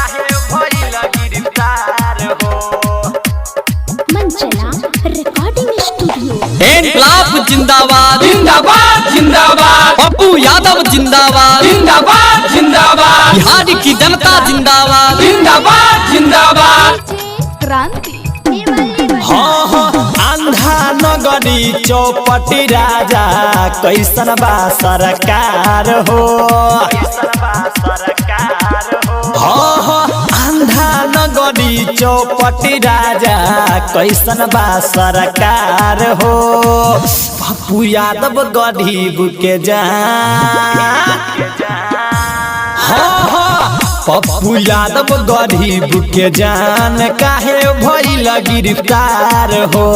काहे भइल गिरफ्तार हो। मंचला रिकॉर्डिंग स्टूडियो। इनकलाब जिंदाबाद जिंदाबाद जिंदाबाद, पप्पू यादव जिंदाबाद जिंदाबाद जिंदाबाद, बिहार की जनता जिंदाबाद जिंदाबाद जिंदाबाद। क्रांति हाँ हाँ आंधा नगरी चौपटी राजा कैसन बा सरकार हो। हाँ हाँ आंधा नगरी चौपटी राजा कैसन बा सरकार हो। पप्पू यादव गरीब के जान। हाँ हाँ पप्पू यादव गरीब के जान काहे भइल गिरफ्तार हो।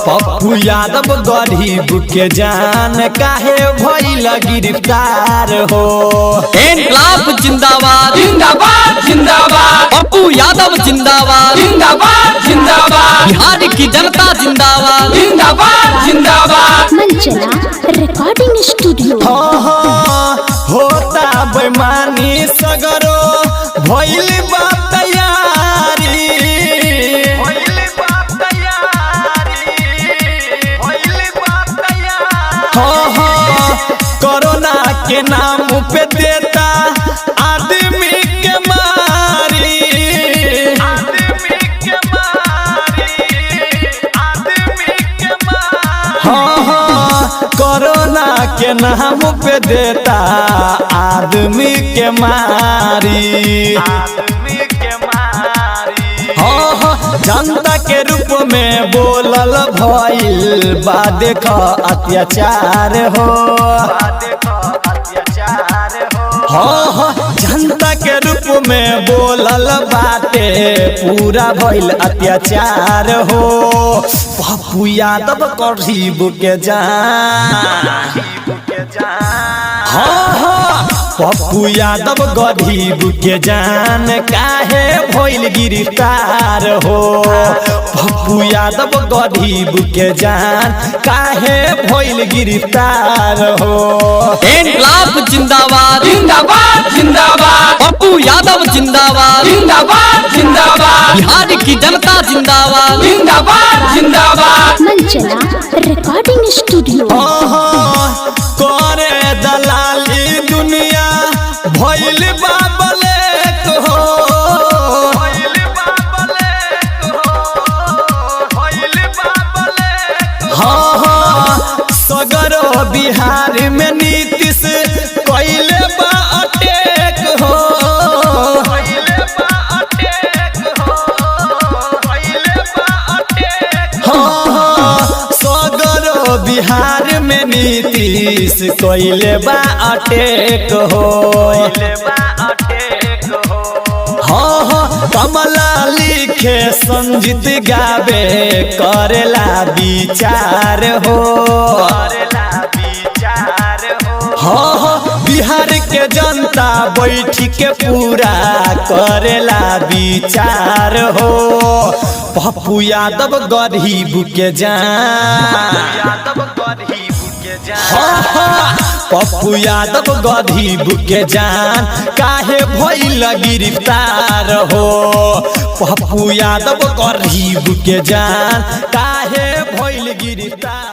पप्पू यादव गरीब के जान काहे भइल गिरफ्तार हो। इनकलाब जिंदाबाद जिंदाबाद जिंदाबाद, पप्पू यादव जिंदाबाद जिंदाबाद जिंदाबाद, बिहार की जनता जिंदाबाद जिंदाबाद जिंदाबाद। मंचला रिकॉर्डिंग स्टूडियो। हाँ हाँ होता बेमानी सगरो भइल बा तैयारी। हाँ हाँ कोरोना के नाम पे देता आदमी के मारी। हाँ हाँ कोरोना के नाम पे देता आदमी के मारी। हाँ हाँ जनता के रूप में बोलल भइल बा देख अत्याचार हो। हाँ हाँ जनता के रूप में बोलल बाटे पूरा भइल अत्याचार हो। पप्पू यादव गरीब के जान। हाँ हाँ पप्पू यादव गरीब के जान काहे भइल गिरफ्तार हो। पप्पू यादव गरीब के जान काहे भइल गिरफ्तार हो। इनकलाब जिंदाबाद जिंदाबाद जिंदाबाद, पप्पू यादव जिंदाबाद जिंदाबाद जिंदाबाद, बिहार की जनता जिंदाबाद जिंदाबाद जिंदाबाद। मंचला रिकॉर्डिंग स्टूडियो। हाँ हाँ करे दलाली दुनिया भइल बा ब्लैक हो। हाँ हाँ सगरो बिहार में नीतीश कैले बा अटैक हो। हाँ हाँ सगरो बिहार में नीतीश कैले बा अटैक हो। हाँ हाँ कमला लिखे संजीत गावे करेला विचार हो। हाँ हाँ बिहार के जनता बैठ के पूरा करेला विचार हो। पप्पू यादव गरीब के जान। हाँ हाँ पप्पू यादव गरीब के जान काहे भइल गिरफ्तार हो। पप्पू यादव गरीब के जान काहे भइल गिरफ्तार।